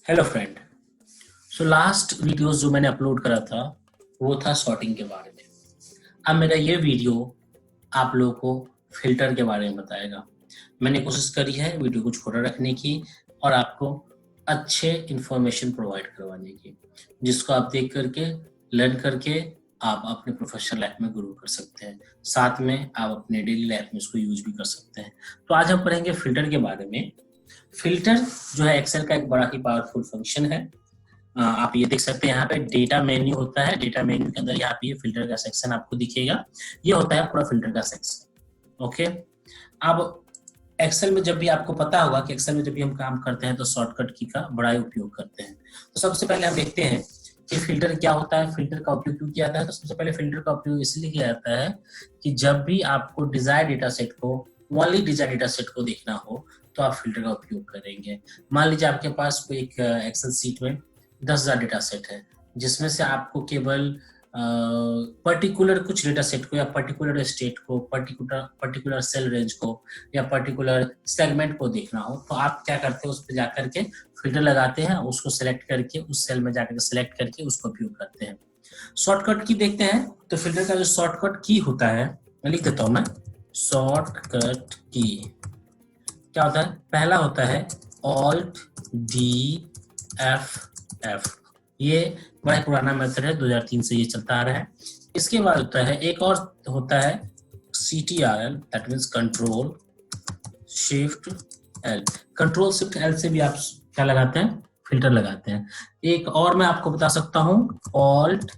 Hello friend. So last videos जो मैंने upload करा था वो था सॉर्टिंग के बारे में। अब मेरा ये वीडियो आप लोगों को फिल्टर के बारे में बताएगा। मैंने कोशिश करी है वीडियो को छोटा रखने की और आपको अच्छे इंफॉर्मेशन प्रोवाइड करवाने की, जिसको आप देख करके लर्न करके आप अपने प्रोफेशनल लाइफ में ग्रो कर सकते हैं। साथ में आप अपने डेली लाइफ में इसको यूज भी कर सकते हैं। तो आज हम पढ़ेंगे फिल्टर के बारे में। फिल्टर जो है एक्सेल का एक बड़ा ही पावरफुल फंक्शन है। आप ये देख सकते हैं यहाँ पे डेटा मेन्यू होता है। डेटा मेन्यू के अंदर यहाँ पे फिल्टर का सेक्शन आपको दिखेगा। ये होता है पूरा फिल्टर का सेक्शन। ओके, अब एक्सेल में जब भी आपको पता होगा कि एक्सेल में जब भी हम काम करते हैं तो शॉर्टकट की का बड़ा ही उपयोग करते हैं। तो सबसे पहले हम देखते हैं कि फिल्टर क्या होता है, फिल्टर का उपयोग क्यों किया जाता है। तो सबसे पहले फिल्टर का उपयोग इसलिए किया जाता है कि जब भी आपको डिजायर डेटा सेट को ओनली डिजायर डेटा सेट को देखना हो तो आप फिल्टर का उपयोग करेंगे। मान लीजिए आपके पास कोई एक एक्सेल सीट में 10,000 डेटा सेट है, जिसमें से आपको केवल पर्टिकुलर कुछ डेटा सेट को या पर्टिकुलर स्टेट को, पर्टिकुलर सेल रेंज को या पर्टिकुलर सेगमेंट को देखना हो, तो आप क्या करते हैं, उस पर जाकर के फिल्टर लगाते हैं, उसको सेलेक्ट करके उस सेल में जाकर सेलेक्ट करके उसको उपयोग करते हैं। शॉर्टकट की देखते हैं। तो फिल्टर का जो शॉर्टकट की होता है, मैं लिख देता हूं मैं। शॉर्टकट की क्या होता है? पहला होता है ऑल्ट डी एफ। ये बड़ा पुराना मेथड है, 2003 से ये चलता आ रहा है। इसके बाद होता है एक और होता है CTRL, that means control shift L. Control shift L से भी आप क्या लगाते हैं? फिल्टर लगाते हैं। एक और मैं आपको बता सकता हूँ, ऑल्ट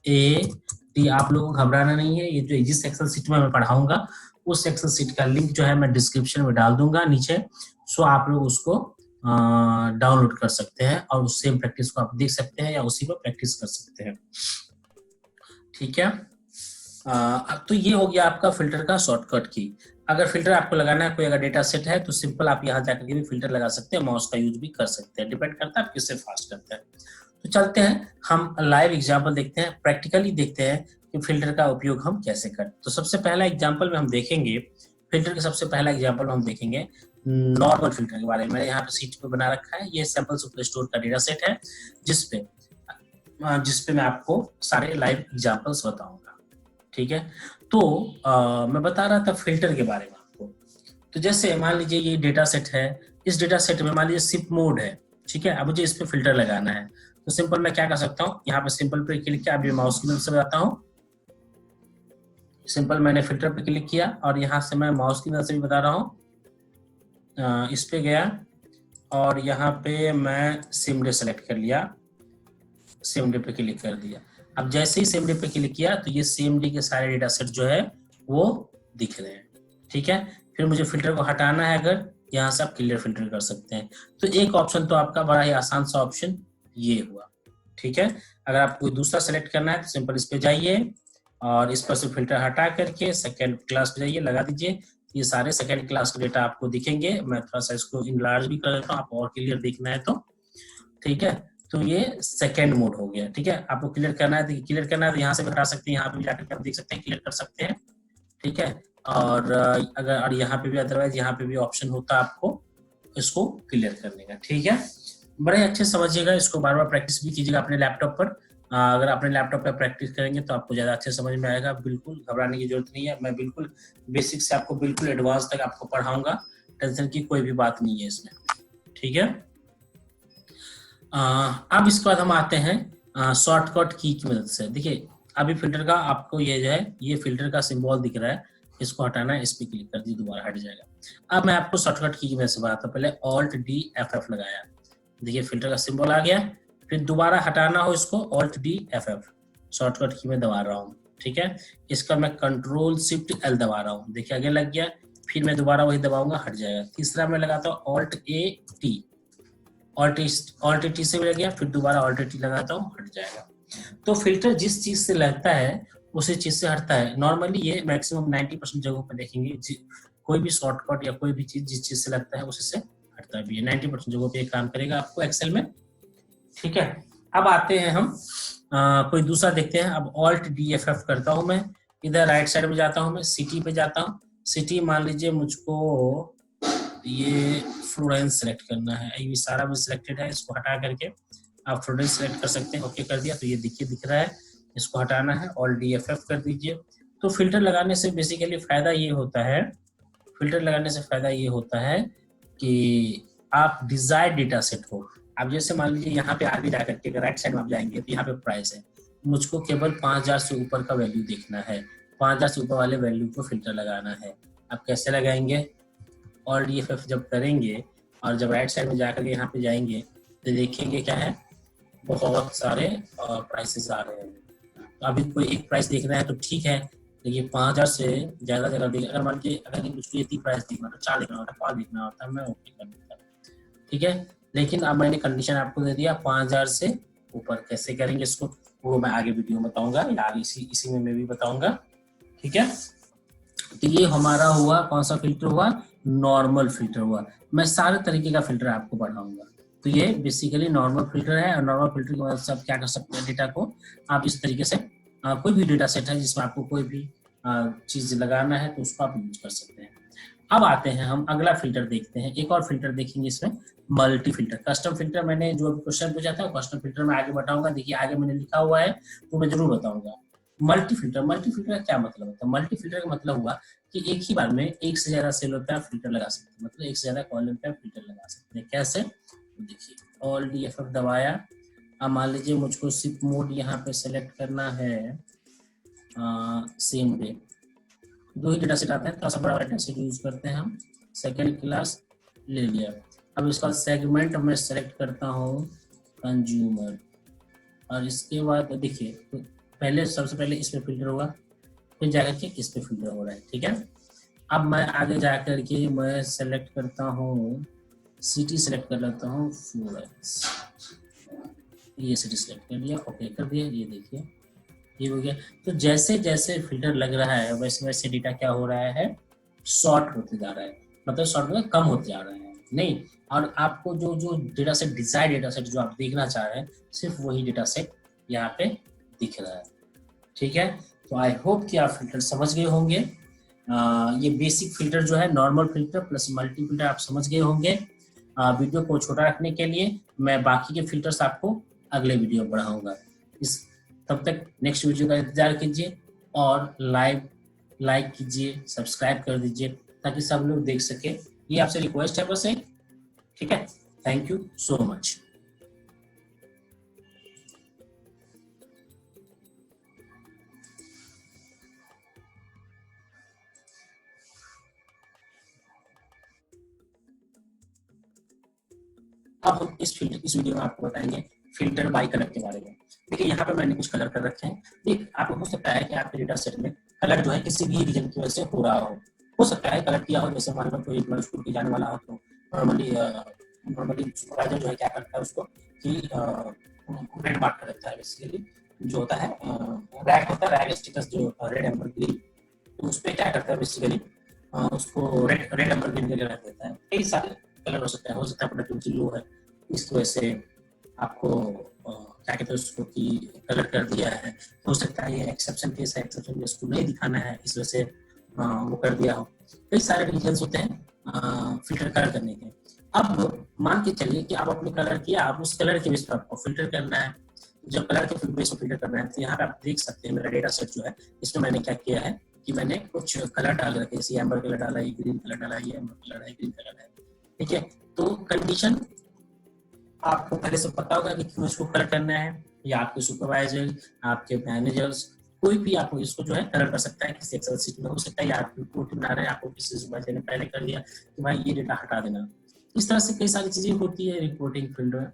ए टी। आप लोगों को घबराना नहीं है, ये जो जिस एक्सेल सीट में मैं पढ़ाऊंगा उस एक्सेल सीट का लिंक जो है मैं डिस्क्रिप्शन में डाल दूंगा नीचे। सो आप लोग उसको डाउनलोड कर सकते हैं और उस सेम प्रैक्टिस को आप देख सकते हैं या उसी पर प्रैक्टिस कर सकते हैं। ठीक है। तो ये हो गया आपका फिल्टर का शॉर्टकट की। अगर फिल्टर आपको लगाना है, कोई अगर डेटा सेट है तो सिंपल आप यहाँ जाकर के भी फिल्टर लगा सकते हैं, माउस का यूज भी कर सकते हैं, डिपेंड करता है आप किससे फास्ट करते हैं। तो चलते हैं, हम लाइव एग्जाम्पल देखते हैं, प्रैक्टिकली देखते हैं कि फिल्टर का उपयोग हम कैसे करें। तो सबसे पहला एग्जाम्पल में हम देखेंगे, फिल्टर का सबसे पहला एग्जाम्पल हम देखेंगे नॉर्मल फिल्टर के बारे में। मैंने यहाँ पे सीट पे बना रखा है, ये सैंपल सुपर स्टोर का डेटा सेट है जिसपे मैं आपको सारे लाइव एग्जाम्पल्स बताऊंगा। ठीक है। तो मैं बता रहा था फिल्टर के बारे में आपको। तो जैसे मान लीजिए ये डेटा सेट है, इस डेटा सेट में मान लीजिए शिप मोड है। ठीक है। अब मुझे इस पे फिल्टर लगाना है, तो सिंपल मैं क्या कर सकता हूँ, यहाँ पे सिंपल पे क्लिक किया, अभी माउस की मदद से बताता हूँ। सिंपल मैंने फिल्टर पे क्लिक किया और यहाँ से मैं माउस की मदद से भी बता रहा हूँ। इस पे गया और यहाँ पे मैं सेम डे सेलेक्ट कर लिया, सेम डे पे क्लिक कर दिया। अब जैसे ही सेम डे पे क्लिक किया तो ये सेम डे के सारे डेटा सेट जो है वो दिख रहे हैं। ठीक है। फिर मुझे फिल्टर को हटाना है, अगर यहाँ से आप क्लियर फिल्टर कर सकते हैं। तो एक ऑप्शन तो आपका बड़ा ही आसान सा ऑप्शन ये हुआ। ठीक है। अगर आप कोई दूसरा सेलेक्ट करना है तो सिंपल इस पे जाइए और इस पर से फिल्टर हटा करके सेकेंड क्लास पे जाइए, लगा दीजिए। ये सारे सेकेंड क्लास के डेटा आपको दिखेंगे। मैं थोड़ा सा इसको इनलार्ज भी कर देता हूँ, आपको और क्लियर देखना है तो। ठीक है। तो ये सेकेंड मोड हो गया। ठीक है। आपको क्लियर करना है तो यहाँ से भी हटा सकते हैं, यहाँ पे भी जाकर आप देख सकते हैं, क्लियर कर सकते हैं। ठीक है। और अगर और यहाँ पे भी अदरवाइज यहाँ पे भी ऑप्शन होता है आपको इसको क्लियर करने का। ठीक है। बड़े अच्छे समझिएगा, इसको बार बार प्रैक्टिस भी कीजिएगा अपने लैपटॉप पर। अगर अपने लैपटॉप पर प्रैक्टिस करेंगे तो आपको ज्यादा अच्छे समझ में आएगा। बिल्कुल घबराने की जरूरत नहीं है, मैं बिल्कुल बेसिक से आपको बिल्कुल एडवांस तक आपको पढ़ाऊंगा। टेंशन की कोई भी बात नहीं है इसमें। ठीक है। अब इसके बाद हम आते हैं शॉर्टकट की मदद से। देखिए अभी फिल्टर का आपको ये जो है, ये फिल्टर का सिंबल दिख रहा है, इसको हटाना है, इस पे क्लिक कर दीजिए, दोबारा हट जाएगा। अब मैं आपको शॉर्टकट की मदद से बताता हूँ। पहले ऑल्ट डी एफ एफ लगाया, देखिए फिल्टर का सिंबल आ गया। फिर दोबारा हटाना हो इसको, alt D F F shortcut की में दबा रहा हूँ। ठीक है। इसका मैं कंट्रोल शिफ्ट एल दबा रहा हूँ, देखिए आगे लग गया। फिर मैं दोबारा वही दबाऊंगा, हट जाएगा। तीसरा मैं लगाता हूँ alt A T, alt T से मिल गया, फिर दोबारा ऑल्ट टी लगाता हूँ, हट जाएगा। तो फिल्टर जिस चीज से लगता है उसी चीज से हटता है। नॉर्मली ये मैक्सिमम 90% जगहों पर देखेंगे, कोई भी शॉर्टकट या कोई भी चीज जिस चीज से लगता है उसी से हटता भी है। 90% जगहों पे काम करेगा आपको एक्सेल में। ठीक है। अब आते हैं हम कोई दूसरा देखते हैं। अब ऑल्ट डी एफ एफ करता हूं मैं, इधर राइट साइड में जाता हूं, मैं सिटी पे जाता हूं। सिटी मान लीजिए मुझको ये फ्लोरेंस सेलेक्ट करना है, ये सारा भी सिलेक्टेड है, इसको हटा करके आप फ्लोरेंस सेलेक्ट कर सकते हैं। ओके कर दिया तो ये देखिए दिख रहा है, इसको हटाना है और DFF कर दीजिए। तो फिल्टर लगाने से बेसिकली फायदा ये होता है, फिल्टर लगाने से फायदा ये होता है कि आप डिजायर्ड डेटा सेट हो। आप जैसे मान लीजिए यहाँ पे आगे जाकर के राइट साइड में आप जाएंगे तो यहाँ पे प्राइस है, मुझको केवल 5000 से ऊपर का वैल्यू देखना है, 5000 से ऊपर वाले वैल्यू को फिल्टर लगाना है। आप कैसे लगाएंगे? और DFF जब करेंगे और जब राइट साइड में जाकर यहाँ पे जाएंगे तो देखेंगे क्या है, बहुत सारे प्राइसेस आ रहे हैं। तो अभी कोई एक प्राइस देखना है तो ठीक है, लेकिन 5000 से ज्यादा जगह देख, अगर मान लीजिए अगर मुझको ये 3 प्राइस देखना तो 4 देखना होता, 5 देखना होता, मैं ओके कर देता, ठीक है। लेकिन अब मैंने कंडीशन आपको दे दिया 5000 से ऊपर। कैसे करेंगे इसको वो मैं आगे वीडियो में बताऊंगा, या इसी में मैं भी बताऊंगा, ठीक है। तो ये हमारा हुआ कौन सा फिल्टर हुआ? नॉर्मल फिल्टर हुआ। मैं सारे तरीके का फिल्टर आपको पढ़ाऊंगा। तो ये बेसिकली नॉर्मल फिल्टर है, और नॉर्मल फिल्टर की मदद से आप क्या कर सकते हैं, डेटा को आप इस तरीके से कोई भी डेटा सेट है जिसमें आपको कोई भी चीज लगाना है तो उसको आप यूज कर सकते हैं। अब आते हैं हम अगला फिल्टर देखते हैं, एक और फिल्टर देखेंगे इसमें, मल्टी फिल्टर। कस्टम फिल्टर मैंने जो क्वेश्चन पूछा था कस्टम फिल्टर में आगे बताऊंगा, देखिए आगे मैंने लिखा हुआ है तो मैं जरूर बताऊंगा। मल्टी फिल्टर का क्या मतलब होता है? मल्टी फिल्टर का मतलब हुआ कि एक ही बार में एक से ज्यादा सेल पे आप फिल्टर लगा सकते हैं, मतलब एक से ज्यादा कॉलम पे आप फिल्टर लगा सकते हैं। कैसे? देखिए ऑल DFF दबाया, अब मान लीजिए मुझको सिप मोड यहाँ पे सेलेक्ट करना है, सेम डे, 2 ही डेटा सेट आते हैं, थोड़ा सा बड़ा डेटा सेट यूज करते हैं हम, सेकेंड क्लास ले लिया। अब इसका सेगमेंट मैं सेलेक्ट करता हूँ कंज्यूमर, और इसके बाद देखिए पहले सबसे पहले इस पे फिल्टर होगा, फिर जाकर के इस पे फिल्टर हो रहा है, ठीक है। अब मैं आगे जाकर के मैं सेलेक्ट करता हूँ सिटी, सेलेक्ट कर लेता हूँ फ्लोरेंस, ये सिटी सेलेक्ट कर लिया, ओके कर दिया, ये देखिए ये हो गया। तो जैसे जैसे फिल्टर लग रहा है वैसे वैसे डेटा क्या हो रहा है, शॉर्ट होते जा रहा है, मतलब शॉर्ट मतलब कम होते जा रहा है नहीं। और आपको जो जो data set, desired data set जो आप देखना चाह रहे हैं, सिर्फ वही डेटा सेट यहाँ पे दिख रहा है, ठीक है। तो आई होप कि आप फिल्टर समझ गए होंगे। ये बेसिक फिल्टर जो है normal filter plus multi filter आप समझ गए होंगे। वीडियो को छोटा रखने के लिए मैं बाकी के फिल्टर्स आपको अगले वीडियो में पढ़ाऊंगा। तब तक नेक्स्ट वीडियो का इंतजार कीजिए और लाइक कीजिए, सब्सक्राइब कर दीजिए ताकि सब लोग देख सके। ये आपसे रिक्वेस्ट है बस एक, ठीक है। Thank you so much. अब हम इस वीडियो में आपको बताएंगे फिल्टर बाय कलर के बारे में। देखिए यहाँ पे मैंने कुछ कलर कर रखे हैं। देख आपको हो सकता है कि आपके डेटा सेट में कलर जो है किसी भी रीजन की वजह से हो रहा हो सकता है कलर किया हो। जैसे मान लो कोई स्कूल की जाने वाला हो तो नॉर्मली सुपरवाइजर जो है क्या करता है उसको कि रेड मार्क कर देता है। बेसिकली जो होता है रैग होता है, रैग स्टेटस जो रेड एम्बर ग्रीन, तो उस पर क्या करता है बेसिकली उसको रेड एम्बर ग्रीन करके रख देता है। कई सारे कलर हो सकता है प्रोडक्टिविटी लो है इस वजह से आपको क्या कहते हैं उसको कि कलर कर दिया है। हो सकता है ये एक्सेप्शन केस है, एक्सेप्शन केस को नहीं दिखाना है इस वजह से वो कर दिया हो। कई सारे रीजंस होते हैं फिल्टर कलर करने के। अब मान के चलिए कि आप अपने कलर किया, आप उस कलर के बेस पर आपको फिल्टर करना है। जब कलर के बेस पर फिल्टर करना है तो यहाँ पे आप देख सकते हैं मेरा डेटा सेट जो है इसमें मैंने क्या किया है कि मैंने कुछ कलर डाल रखे, जैसे एम्बर कलर डाला है, ग्रीन कलर डाला है, एम्बर कलर है, ग्रीन कलर है, ठीक है। तो कंडीशन आपको पहले से पता होगा कि क्यों इसको कलर करना है, या आपके सुपरवाइजर, आपके मैनेजर्स, कोई भी आपको इसको जो है कलर कर सकता है। किसी एक्सेल शीट में हो सकता है, या आप रिपोर्ट बना रहे हैं, आपको किसी सुपरवाइजर ने पहले कर दिया कि भाई ये डेटा हटा देना। इस तरह से कई सारी चीजें होती है रिपोर्टिंग फील्ड में।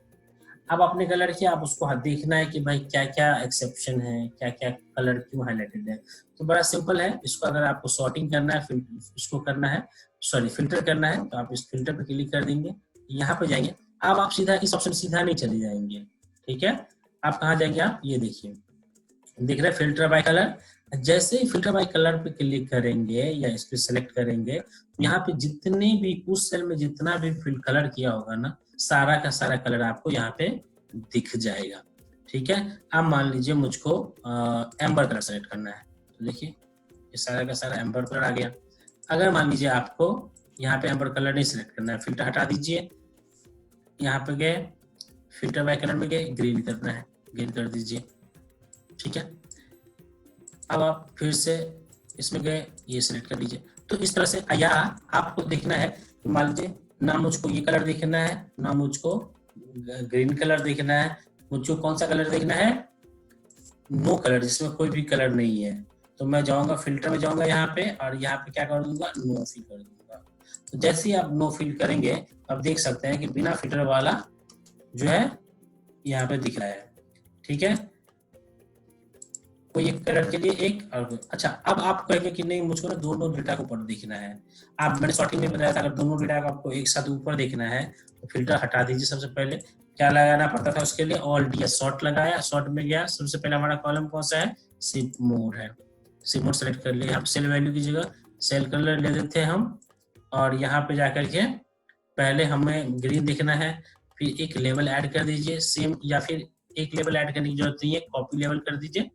अब आपने कलर किया, आप उसको देखना है कि भाई क्या क्या एक्सेप्शन है, क्या क्या कलर क्यों हाईलाइटेड है। तो बड़ा सिंपल है, इसको अगर आपको सॉर्टिंग करना है, इसको करना है, सॉरी फिल्टर करना है, तो आप इस फिल्टर पे क्लिक कर देंगे, यहाँ पे जाएंगे। अब आप सीधा इस ऑप्शन सीधा नहीं चले जाएंगे, ठीक है। आप कहाँ जाएंगे, आप ये देखिए दिख रहा है फिल्टर बाय कलर। जैसे ही फिल्टर बाय कलर पे क्लिक करेंगे या इस पे सेलेक्ट करेंगे, यहाँ पे जितने भी उस सेल में जितना भी कलर किया होगा ना, सारा का सारा कलर आपको यहाँ पे दिख जाएगा, ठीक है। अब मान लीजिए मुझको एम्बर कलर सेलेक्ट करना है, तो देखिए ये सारा का सारा एम्बर कलर आ गया। अगर मान लीजिए आपको यहाँ पे एम्बर कलर नहीं सिलेक्ट करना है, फिल्टर हटा दीजिए, यहाँ पे गए फिल्टर बाय कलर में गए, ग्रीन करना है, ग्रीन कर दीजिए, ठीक है। अब आप फिर से इसमें गए, ये सिलेक्ट कर लीजिए। तो इस तरह से या आपको देखना है, मान लीजिए ना मुझको ये कलर देखना है, ना मुझको ग्रीन कलर देखना है, मुझको कौन सा कलर देखना है, नो कलर, जिसमें कोई भी कलर नहीं है। तो मैं जाऊंगा फिल्टर में जाऊंगा यहाँ पे, और यहाँ पे क्या कर दूंगा, नो फिल कर दूंगा। तो जैसे ही आप नो फिल करेंगे, अब देख सकते हैं कि बिना फिल्टर वाला जो है यहाँ पे दिख रहा है, ठीक है। कोई एक कलर के लिए एक और अच्छा। अब आप कहेंगे कि नहीं मुझको ना दोनों डेटा को ऊपर देखना है। आप मैंने शॉर्टिंग में बताया था, अगर दोनों डेटा को आपको एक साथ ऊपर देखना है तो फिल्टर हटा दीजिए। सबसे पहले क्या लगाना पड़ता था उसके लिए, ऑल डी शॉर्ट लगाया, शॉर्ट में गया, सबसे पहले हमारा कॉलम कौन सा है, शिप मोड है, शिप मोड सेलेक्ट कर लिया। आप सेल वैल्यू की जगह सेल कलर ले देते हैं हम, और यहाँ पे जाकर के पहले हमें ग्रीन दिखना है, फिर एक लेवल ऐड कर दीजिए सेम, या फिर एक लेवल ऐड करने की जरूरत नहीं है, कॉपी लेवल कर दीजिए।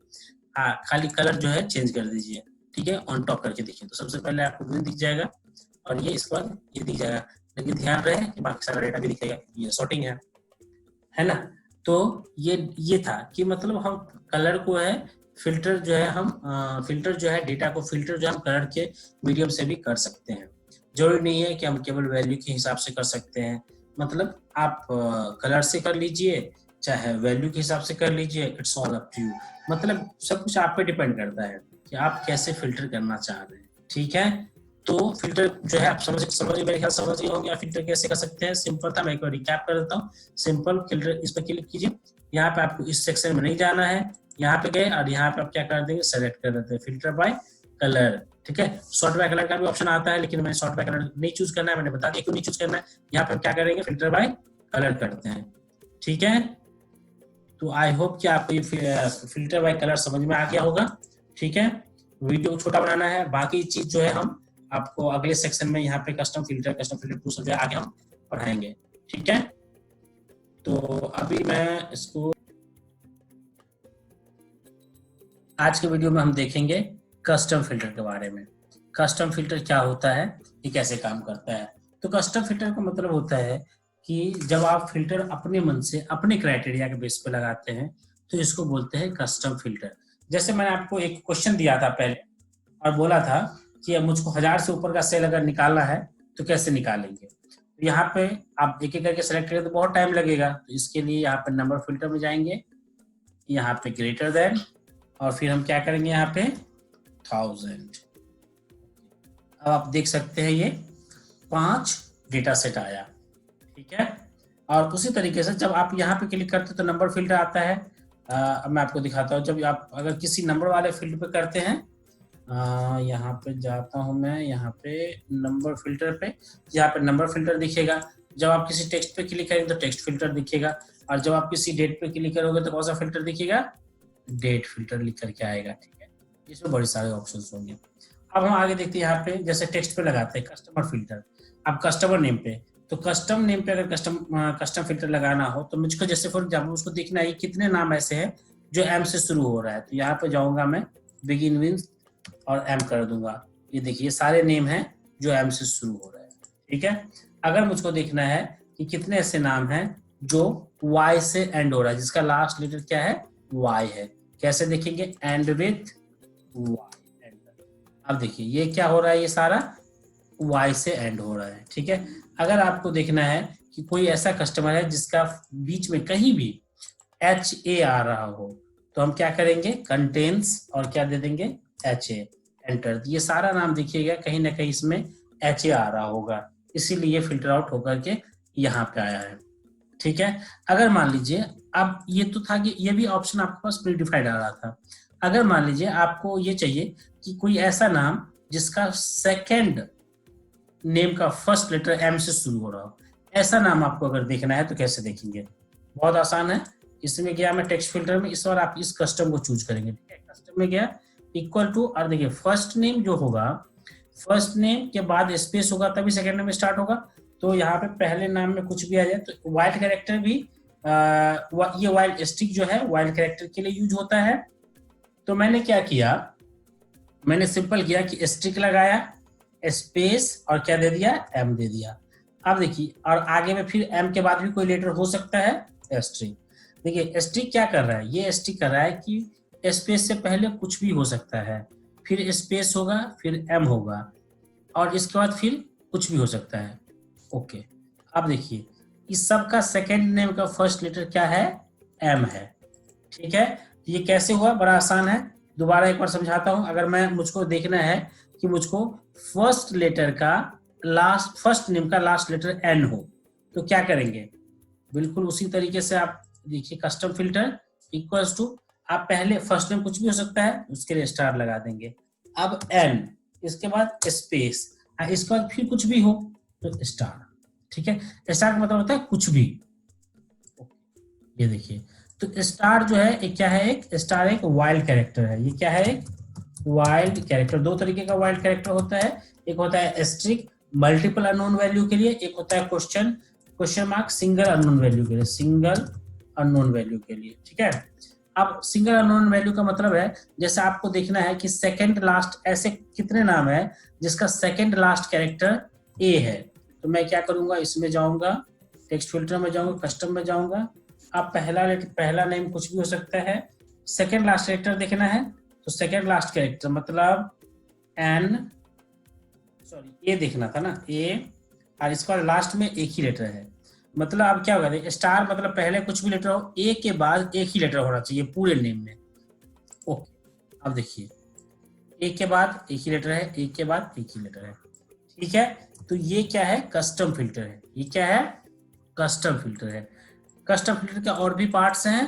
हाँ, खाली कलर जो है चेंज कर दीजिए, ठीक है। ऑन टॉप करके देखिए, तो सबसे पहले आपको ग्रीन दिख जाएगा, और ये इसके बाद ये दिख जाएगा, लेकिन ध्यान रहे कि बाकी सारा डेटा भी दिखेगा, ये सॉर्टिंग है ना। तो ये था कि मतलब हम कलर को है फिल्टर जो है, हम फिल्टर जो है डेटा को फिल्टर जो हम कलर के मीडियम से भी कर सकते हैं। जरूरी नहीं है कि हम केवल वैल्यू के हिसाब से कर सकते हैं, मतलब आप कलर से कर लीजिए, चाहे वैल्यू के हिसाब से कर लीजिए, it's all up to you. मतलब सब कुछ आप पे डिपेंड करता है कि आप कैसे फिल्टर करना चाह रहे हैं, ठीक है। तो फिल्टर जो है आप समझ मेरे ख्याल समझ गए होंगे, आप फिल्टर कैसे कर सकते हैं। सिंपल था, मैं एक बार रिकैप कर देता हूँ। सिंपल फिल्टर, इस पर क्लिक कीजिए, यहाँ पे आपको इस सेक्शन में नहीं जाना है, यहाँ पे गए और यहाँ पे आप क्या कर देंगे, सेलेक्ट कर देते हैं फिल्टर बाय कलर, ठीक है। सॉर्ट बाय कलर का भी ऑप्शन आता है, लेकिन मैंने सॉर्ट बाय कलर नहीं चूज करना है, मैंने बता दिया क्यों नहीं चूज करना है। यहाँ पे क्या करेंगे, फिल्टर बाय कलर करते हैं, ठीक है। तो आई होप कि आपको ये फिल्टर बाय कलर समझ में आ गया होगा, ठीक है। वीडियो छोटा बनाना है, बाकी चीज जो है हम आपको अगले सेक्शन में यहाँ पे कस्टम फिल्टर टू सब आगे हम पढ़ाएंगे, ठीक है। तो अभी मैं इसको, आज के वीडियो में हम देखेंगे कस्टम फिल्टर के बारे में। कस्टम फिल्टर क्या होता है, ये कैसे काम करता है। तो कस्टम फिल्टर का मतलब होता है कि जब आप फिल्टर अपने मन से अपने क्राइटेरिया के बेस पे लगाते हैं, तो इसको बोलते हैं कस्टम फिल्टर। जैसे मैंने आपको एक क्वेश्चन दिया था पहले और बोला था कि मुझको 1000 से ऊपर का सेल अगर निकालना है तो कैसे निकालेंगे। तो यहाँ पे आप एक एक करके सेलेक्ट करें तो बहुत टाइम लगेगा, तो इसके लिए यहाँ पे नंबर फिल्टर में जाएंगे, यहाँ पे ग्रेटर देन, और फिर हम क्या करेंगे यहाँ पे 1000। अब आप देख सकते हैं ये 5 डेटा सेट आया, ठीक है। और उसी तरीके से जब आप यहाँ पे क्लिक करते हैं तो नंबर फिल्टर आता है। अब मैं आपको दिखाता हूँ, जब आप अगर किसी नंबर वाले फील्ड पे करते हैं, यहाँ पे जाता हूँ मैं, यहाँ पे नंबर फिल्टर पे, यहाँ पे नंबर फिल्टर दिखेगा। जब आप किसी टेक्स्ट पे क्लिक करेंगे तो टेक्स्ट फिल्टर दिखेगा, और जब आप किसी डेट पे क्लिक करोगे तो कौन सा फिल्टर दिखेगा, डेट फिल्टर लिख करके आएगा, ठीक है। इसमें बड़े सारे ऑप्शन होंगे। अब हम आगे देखते हैं, यहाँ पे जैसे टेक्स्ट पे लगाते हैं कस्टमर फिल्टर। अब कस्टमर नेम पे, तो कस्टम नेम पे अगर कस्टम फिल्टर लगाना हो तो मुझको जैसे फॉर एग्जाम्पल उसको देखना है कितने नाम ऐसे हैं जो एम से शुरू हो रहा है। तो यहाँ पे जाऊंगा मैं, बिगिन विद और एम कर दूंगा। ये देखिए सारे नेम हैं जो एम से शुरू हो रहे हैं, ठीक है। अगर मुझको देखना है कि कितने ऐसे नाम हैं जो वाई से एंड हो रहा है, जिसका लास्ट लेटर क्या है, वाई है, कैसे देखेंगे, एंड विथ वाई। अब देखिए ये क्या हो रहा है, ये सारा वाई से एंड हो रहा है, ठीक है। अगर आपको देखना है कि कोई ऐसा कस्टमर है जिसका बीच में कहीं भी HA आ रहा हो, तो हम क्या करेंगे, कंटेन्स और क्या दे देंगे, HA, एंटर। ये सारा नाम देखिएगा कहीं ना कहीं इसमें HA आ रहा होगा, इसीलिए फिल्टर आउट होकर के यहाँ पे आया है, ठीक है। अगर मान लीजिए, अब ये तो था कि ये भी ऑप्शन आपके पास प्रीडिफाइड आ रहा था। अगर मान लीजिए आपको ये चाहिए कि कोई ऐसा नाम जिसका सेकंड नेम का फर्स्ट लेटर M से शुरू हो रहा हो, ऐसा नाम आपको अगर देखना है तो कैसे देखेंगे, बहुत आसान है। इसमें गया मैं टेक्स्ट फिल्टर में, इस बार आप इस कस्टम को चूज करेंगे, ठीक है। कस्टम में गया, इक्वल टू, और देखिए फर्स्ट नेम जो होगा, फर्स्ट नेम के बाद स्पेस होगा तभी सेकंड नेम स्टार्ट होगा। तो यहाँ पे पहले नाम में कुछ भी आ जाए तो वाइल्ड कैरेक्टर भी, ये वाइल्ड स्टिक जो है वाइल्ड कैरेक्टर के लिए यूज होता है। तो मैंने क्या किया, मैंने सिंपल किया कि स्टिक लगाया, स्पेस और क्या दे दिया, एम दे दिया। अब देखिए, और आगे में फिर एम के बाद भी कोई लेटर हो सकता है, एस्ट्रिक। देखिए एस्ट्रिक क्या कर रहा है, ये एस्ट्रिक कर रहा है कि स्पेस से पहले कुछ भी हो सकता है, फिर स्पेस होगा, फिर एम होगा, और इसके बाद फिर कुछ भी हो सकता है। ओके, अब देखिए इस सब का सेकेंड नेम का फर्स्ट लेटर क्या है, एम है। ठीक है, ये कैसे हुआ, बड़ा आसान है, दोबारा एक बार समझाता हूं। अगर मैं मुझको देखना है कि मुझको फर्स्ट लेटर का लास्ट, फर्स्ट नेम का लास्ट लेटर एन हो, तो क्या करेंगे, बिल्कुल उसी तरीके से आप देखिए, कस्टम फिल्टर इक्वल्स टू, आप पहले फर्स्ट नेम कुछ भी हो सकता है, उसके लिए स्टार लगा देंगे। अब एन, इसके बाद स्पेस, इसके बाद फिर कुछ भी हो तो स्टार। ठीक है, स्टार का मतलब होता है कुछ भी। ये देखिए, तो स्टार जो है एक क्या है, एक स्टार एक वाइल्ड कैरेक्टर है। ये क्या है, एक वाइल्ड कैरेक्टर। दो तरीके का वाइल्ड कैरेक्टर होता है, एक होता है एस्ट्रिक मल्टीपल अननोन वैल्यू के लिए, एक होता है question mark single unknown value के लिए, सिंगल अननोन वैल्यू के लिए। ठीक है, अब सिंगल अननोन वैल्यू का मतलब है, जैसे आपको देखना है कि सेकंड लास्ट, ऐसे कितने नाम है जिसका सेकंड लास्ट कैरेक्टर ए है, तो मैं क्या करूंगा, इसमें जाऊंगा, टेक्स्ट फिल्टर में जाऊंगा, कस्टम में जाऊंगा। अब पहला नेम कुछ भी हो सकता है, सेकंड लास्ट कैरेक्टर देखना है, तो सेकंड लास्ट कैरेक्टर मतलब एन, सॉरी ए देखना था ना, ए, और इसका लास्ट में एक ही लेटर है, मतलब अब क्या होगा, स्टार मतलब पहले कुछ भी लेटर हो, ए के बाद एक ही लेटर होना चाहिए पूरे नेम में। ओके, अब देखिए ए के बाद एक ही लेटर है, ए के बाद एक ही लेटर है। ठीक है, तो ये क्या है, कस्टम फिल्टर है। ये क्या है, कस्टम फिल्टर है। कस्टम फिल्टर के और भी पार्ट्स हैं,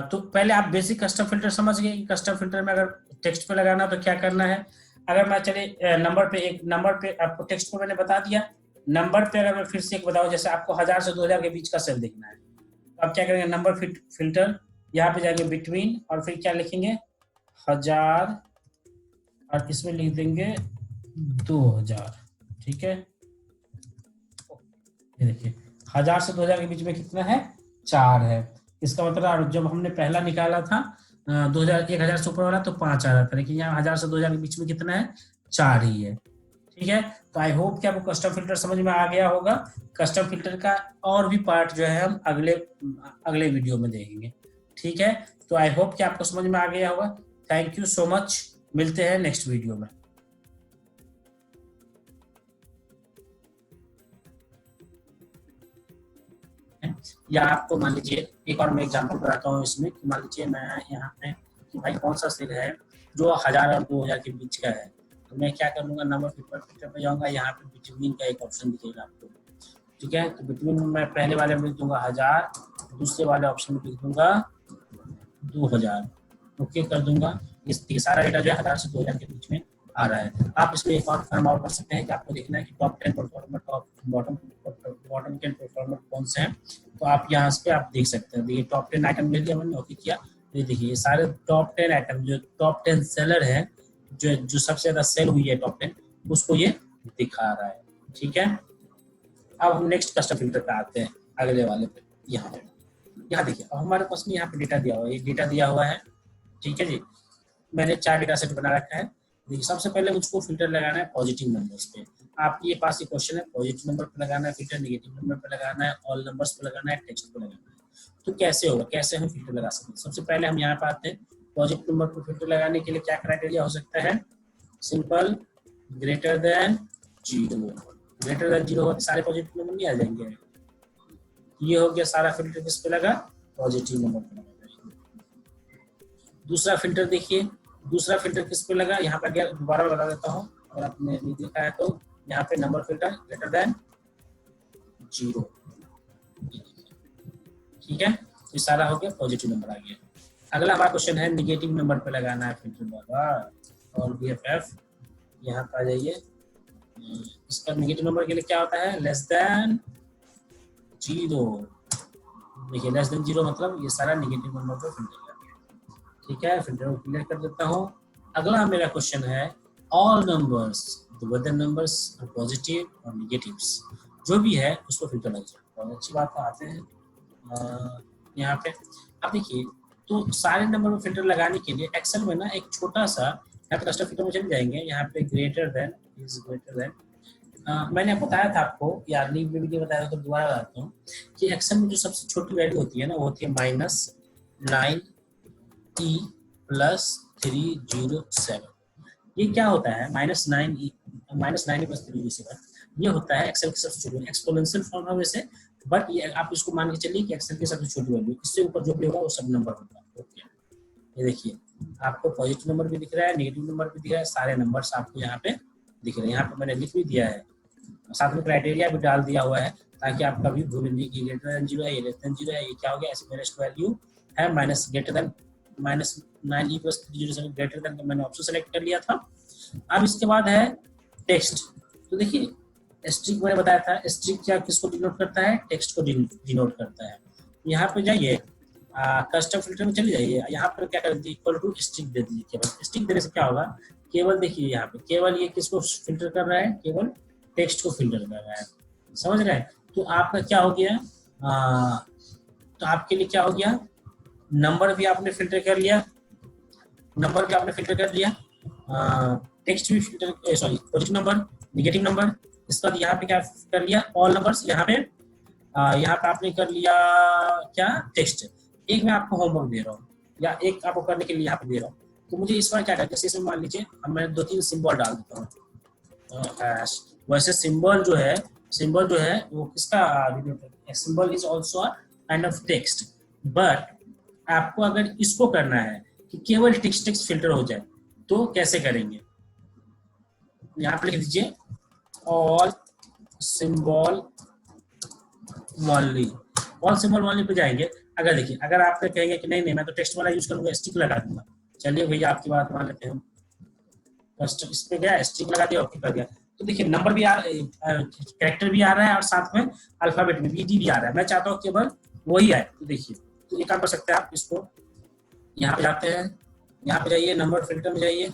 तो पहले आप बेसिक कस्टम फिल्टर समझ गए कि कस्टम फिल्टर में अगर टेक्स्ट पे लगाना तो क्या करना है। अगर मैं चले नंबर पे, एक नंबर पे आपको टेक्स्ट पे मैंने बता दिया, नंबर पे अगर मैं फिर से एक बताऊं, जैसे आपको 1000 से 2000 के बीच का सेल देखना है, तो आप क्या करेंगे, नंबर फिल्टर, यहाँ पे जाएंगे बिटवीन, और फिर क्या लिखेंगे, 1000, और इसमें लिख देंगे 2000। ठीक है, ये देखिए 1000 से 2000 के बीच में कितना है, 4 है। इसका मतलब जब हमने पहला निकाला था 1000 से ऊपर वाला तो 5 आ रहा था, लेकिन यहाँ 1000 से 2000 के बीच में कितना है, 4 ही है। ठीक है, तो आई होप कि आपको कस्टम फिल्टर समझ में आ गया होगा। कस्टम फिल्टर का और भी पार्ट जो है हम अगले वीडियो में देखेंगे। ठीक है, तो आई होप कि आपको समझ में आ गया होगा। थैंक यू सो मच, मिलते हैं नेक्स्ट वीडियो में। या आपको मान लीजिए एक और मैं एग्जांपल बताता हूँ इसमें, कि मान लीजिए मैं यहाँ पे कि भाई कौन सा सेल है जो 1000 और 2000 के बीच का है, तो मैं क्या करूँगा, नंबर फिल्टर पे जाऊँगा, यहाँ पे बिटवीन का एक ऑप्शन दिखेगा आपको। ठीक है, तो बिटवीन में मैं पहले वाले में लिख दूंगा 1000, दूसरे वाले ऑप्शन में लिख दूंगा 2000। ओके कर दूंगा, ये सारा डेटा जो है 1000 से 2000 के बीच में आ रहा है। आप इसमें एक और फॉर्म और कर सकते हैं कि आपको देखना है कि टॉप 10 परफॉर्मर, बॉटम 10 परफॉर्मर कौन से हैं, तो आप यहाँ पे आप देख सकते हैं। देखिए टॉप 10 आइटम ले लिया मैंने, ओके किया, ये देखिए सारे टॉप 10 आइटम जो टॉप 10 सेलर है, जो सबसे ज्यादा सेल हुई है टॉप 10, उसको ये दिखा रहा है। ठीक है, अब हम नेक्स्ट कस्टम फिल्टर पे आते हैं, अगले वाले पे। यहाँ देखिए, अब हमारे पास में यहाँ पे डेटा दिया हुआ है, ये डेटा दिया हुआ है। ठीक है जी, मैंने 4 डेटा सेट बना रखा है। देखिए सबसे पहले मुझको फिल्टर लगाना है पॉजिटिव नंबर्स पे। आपके पास ये क्वेश्चन है, पॉजिटिव नंबर पे लगाना है फिल्टर, नेगेटिव नंबर पे लगाना है, ऑल नंबर्स पे लगाना है, टेक्स्ट पे लगाना है। तो कैसे होगा, कैसे हम फिल्टर लगा सकते हैं। सबसे पहले हम यहाँ पे आते हैं, पॉजिटिव नंबर पे फिल्टर लगाने के लिए क्या क्राइटेरिया हो सकता है, simple greater than 0। Greater than 0 हो सारे पॉजिटिव नंबर नहीं आ जाएंगे। ये हो गया सारा फिल्टर किस पे लगा, पॉजिटिव नंबर पे लगा। दूसरा फिल्टर देखिए, दूसरा फिल्टर किस पे लगा, यहाँ पर दोबारा बता देता हूँ, अगर आपने नहीं देखा है तो यहाँ पे नंबर फिल्टर ग्रेटर देन 0। ठीक है, ये सारा हो गया, पॉजिटिव नंबर आ गया। अगला हमारा क्वेश्चन है निगेटिव नंबर पे लगाना है फिल्टर बाबा, और BFF यहाँ पे आ जाइए। इसका निगेटिव नंबर के लिए क्या होता है, लेस देन 0। देखिए लेस देन 0 मतलब ये सारा निगेटिव नंबर पे फिल्टर कर दिया। ठीक है, फिल्टर को क्लियर कर देता हूँ। अगला मेरा क्वेश्चन है all numbers, whether numbers positive और निगेटिव्स जो भी है उसको फिल्टर लग जाए। बहुत अच्छी बात है, आते हैं यहाँ पे। अब देखिए, तो सारे नंबर में फिल्टर लगाने के लिए एक्सेल में ना एक छोटा सा, यहाँ पे कस्टम फिल्टर में चले जाएंगे, यहाँ पे greater than is greater than, मैंने बताया था आपको, या लीव में भी बताया था, तो दोबारा बताता हूँ कि एक्सेल में जो सबसे छोटी वैल्यू होती है ना, वो होती है -9e + 307। ये क्या होता है -9e + 307? ये होता है एक्सेल की सबसे छोटी एक्सपोनेंशियल फॉर्म है वैसे, बट ये आप इसको मान के चलिए कि एक्सेल की सबसे छोटी वैल्यू, इससे ऊपर जो भी होगा वो सब नंबर होगा। ओके, ये देखिए आपको पॉजिटिव नंबर भी दिख रहा है, नेगेटिव नंबर भी दिख रहा है, सारे नंबर्स आपको यहाँ पे दिख रहे हैं। यहाँ पे मैंने लिख भी दिया है, साथ में क्राइटेरिया भी डाल दिया हुआ है, ताकि आप कभी भूल नहीं कि ग्रेटर देन 0 है, ये लेस देन 0 है, ये क्या हो गया, स्मॉलेस्ट वैल्यू है minus greater than -9e + 307 greater than का मैंने ऑप्शन सेलेक्ट कर लिया था। अब इसके बाद है टेक्स्ट। तो देखिए स्ट्रिक मैंने बताया था, स्ट्रिक क्या किसको डिनोट करता है, टेक्स्ट को डिनोट करता है। यहाँ पे जाइए कस्टम फिल्टर में चले जाइए, यहाँ पर क्या कर दीजिए, इक्वल टू स्ट्रिक दे दीजिए। केवल स्ट्रिक देने से क्या होगा, केवल देखिए यहाँ पे केवल ये किसको फिल्टर कर रहा है, केवल टेक्स्ट को फिल्टर कर रहा है, समझ रहे हैं। तो आपका क्या हो गया, तो आपके लिए क्या हो गया, नंबर भी आपने फिल्टर कर लिया, नंबर भी आपने फिल्टर कर लिया, टेक्स्ट भी filter, sorry positive number, negative number. इसके बाद यहाँ पे क्या कर लिया, ऑल नंबर्स। यहाँ पे आपने कर लिया क्या, टेक्स्ट। एक मैं आपको होमवर्क दे रहा हूँ, या एक आपको करने के लिए यहाँ पे दे रहा हूँ। तो मुझे इस बार क्या करना है, जैसे इसमें मान लीजिए अब मैं 2-3 सिंबल डाल देता हूँ। वैसे सिंबल जो है वो किसका, symbol is also kind of text, but आपको अगर इसको करना है कि केवल टेक्स्ट फिल्टर हो जाए, तो कैसे करेंगे, यहाँ पे लिख दीजिए ऑल सिंबल ओनली पे जाएंगे। अगर देखिए, अगर आप कहेंगे कि नहीं मैं तो टेक्स्ट वाला यूज करूंगा, स्टिक लगा दूंगा, चलिए भैया आपकी बात मान लेते हैं, इस पे गया स्टिक लगा दिया, ओके कर दिया। तो देखिए नंबर भी कैरेक्टर भी आ रहा है और साथ में अल्फाबेट में BD भी आ रहा है। मैं चाहता हूँ केवल वही आए। तो देखिए, तो एक काम कर सकते हैं आप, इसको यहाँ पे जाते हैं, यहाँ पे जाइए, नंबर फिल्टर में जाइए,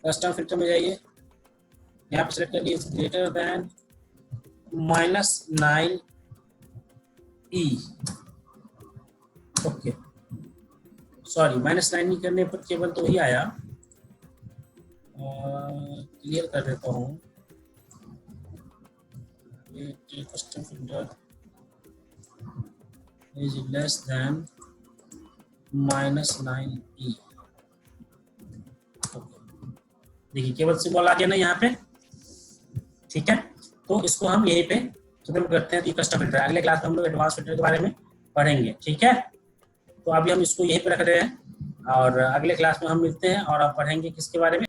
कस्टम फिल्टर में जाइए, यहाँ पे सेलेक्ट करिए greater than -9e। Okay, sorry -9e करने पर केवल तो ही आया, क्लियर कर देता हूँ, custom filter is less than -9e। देखिए केवल सिंबल आ गया ना यहाँ पे, ठीक है। तो इसको हम यहीं पे खत्म करते हैं। कस्टम फिल्टर अगले क्लास में हम लोग एडवांस फिल्टर के बारे में पढ़ेंगे, ठीक है। तो अभी हम इसको यहीं पे रख रहे हैं और अगले क्लास में हम मिलते हैं और अब पढ़ेंगे किसके बारे में,